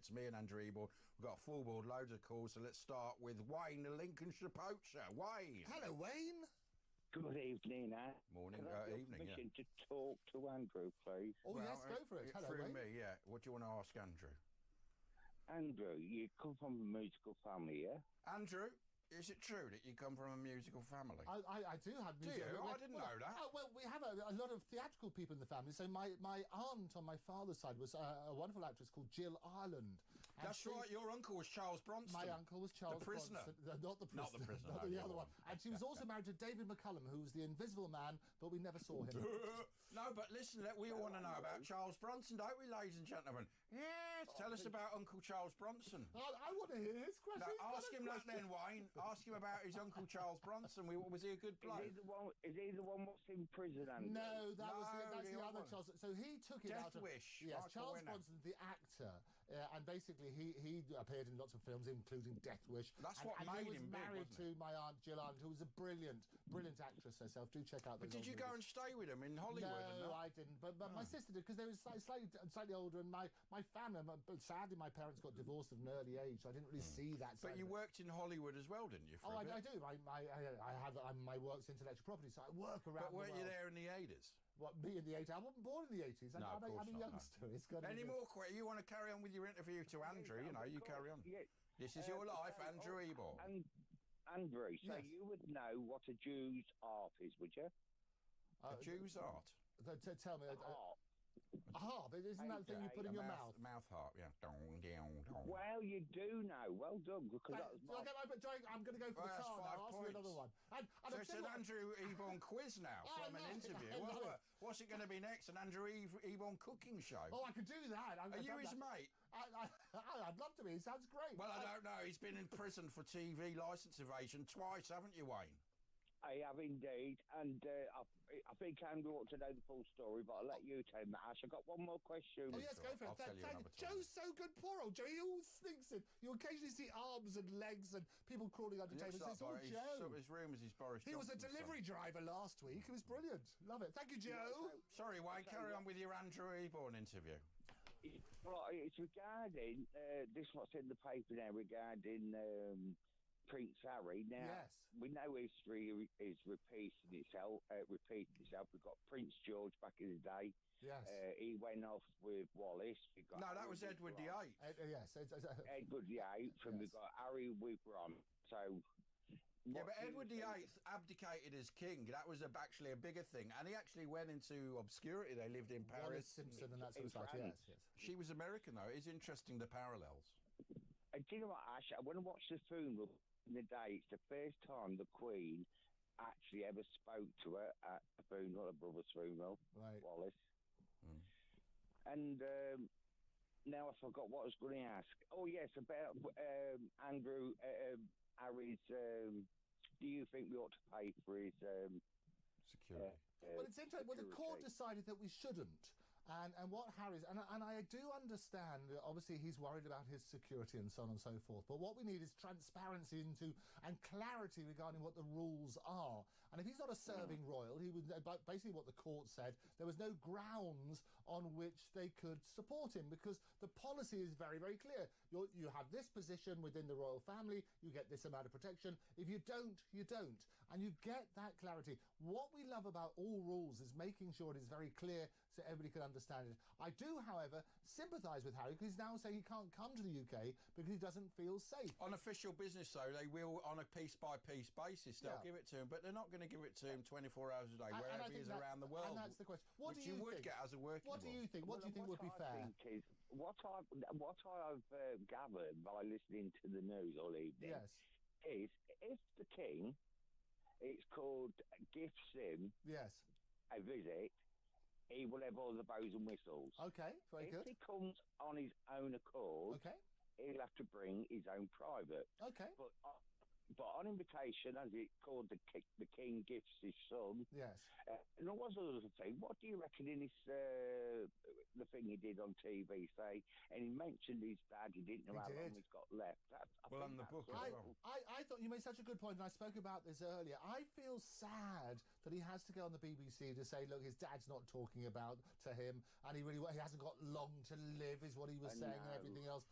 It's me and Andrew Eborn. We've got a full board, loads of calls, so let's start with Wayne, the Lincolnshire poacher. Wayne! Hello, Wayne. Good evening, Morning, Can I get evening, yeah. permission to talk to Andrew, please? Oh, well, yes, go for it. Hello, through Wayne. me, yeah. What do you want to ask Andrew? Andrew, you come from a musical family, yeah? Andrew, is it true that you come from a musical family? I do have music. Do you? I didn't know that. Well, we have a lot of theatrical people in the family. So my aunt on my father's side was a wonderful actress called Jill Ireland. That's right, your uncle was Charles Bronson. My uncle was Charles The prisoner. Bronson. Not the prisoner. Not the prisoner, Not no, the other one. And she was also married to David McCullum, who was the Invisible Man, but we never saw him. No, but listen, we all want to know about Charles Bronson, don't we, ladies and gentlemen? Yes, tell us about Uncle Charles Bronson. I want to hear his question. No, ask him that then, Wayne. Ask him about his Uncle Charles Bronson. Was he a good bloke? Is he the one that's in prison, Andrew? No, that's the other Charles. So he took it out of... Death Wish. Yes, Charles Bronson, the actor, and basically he appeared in lots of films, including Death Wish. That's what made him big, he was married wasn't it? to my aunt Jill Ireland, who was a brilliant actress herself. Do check out those. But did you go and stay with him in Hollywood? No, I didn't. But my sister did, because they were slightly older, and my family. But sadly, my parents got divorced at an early age, so I didn't really see that. But you worked in Hollywood as well, didn't you? I do. My work's intellectual property, so I work around. But weren't the world. you there in the 80s? What, me in the 80s? I wasn't born in the 80s. No, I'm a youngster. No. It's got Any more questions? You want to carry on with your interview to Andrew? You know, you carry on. Yeah. This is your life, Andrew Eborn. And Andrew, so Yes. you would know what a Jew's art is, would you? A Jew's art. Tell me. Art. A harp, isn't that the thing you put in your mouth? Mouth harp, yeah. Dong, dong, dong. Well, you do know. Well done, because that was I'm going to go for Well, the that's car 5 now. Ask me another one. And So it's an Andrew Eborn quiz now from an interview. What's it going to be next? An Andrew Eborn cooking show? Oh, I could do that. Are you his mate? I'd love to be. He sounds great. Well, I don't know. He's been in prison for TV licence evasion twice, haven't you, Wayne? I have indeed, and I think Andrew ought to know the full story, but I'll let you tell him that. Ash, I've got one more question. Oh, yes, go for it. I'll tell you another time. Joe's so good. Poor old Joe. He always sneaks in. You occasionally see arms and legs and people crawling under tables. It's all Joe. His room is his Boris He was a Johnson delivery driver last week. It was brilliant. Love it. Thank you, Joe. Sorry, Wayne, carry on with your Andrew Eborn interview. It's regarding this what's in the paper now regarding Prince Harry. Now, yes. We know history is repeating itself. We've got Prince George back in the day. Yes. He went off with Wallace. No, that was Edward VIII. Yes. Edward VIII, and we've got Harry with Ron. So... Yeah, but Edward VIII abdicated as king. That was actually a bigger thing. And he actually went into obscurity. They lived in Paris. Wallace Simpson and that sort of stuff, yes. She was American, though. It is interesting, the parallels. Do you know what, Ash? When I watched the funeral in the day, it's the first time the Queen actually ever spoke to her at a funeral, her brother's funeral, right. Wallace. And now I forgot what I was going to ask. Oh, yes, about Andrew, Harry's... do you think we ought to pay for his... security? Well, it's interesting. Well, the court decided that we shouldn't. And what Harry's... And I do understand, obviously, he's worried about his security and so on and so forth. But what we need is transparency and clarity regarding what the rules are. And if he's not a serving royal, he would... Basically, what the court said, there was no grounds on which they could support him, because the policy is very, very clear. You have this position within the royal family, you get this amount of protection. If you don't, you don't. And you get that clarity. What we love about all rules is making sure it is very clear so everybody can understand it. I do, however, sympathise with Harry, because he's now saying he can't come to the UK because he doesn't feel safe. On official business, though, they will, on a piece-by-piece basis, they'll give it to him, but they're not going to give it to him 24 hours a day, wherever he is around the world. And that's the question. Which you would get as a working What do you think? What do you think would be fair? What I've gathered by listening to the news all evening is if the King, it's called, gifts him a visit, he will have all the bows and whistles. Okay, very good. If he comes on his own accord, he'll have to bring his own private. Okay. But but on invitation, as it's called, the king gifts his son. Yes. And there was another thing. What do you reckon in this, the thing he did on TV, say, and he mentioned his dad, he didn't know how long he's got left. On the book as well. I thought you made such a good point, and I spoke about this earlier. I feel sad that he has to go on the BBC to say, look, his dad's not talking about to him, and he hasn't got long to live, is what he was saying, and everything else.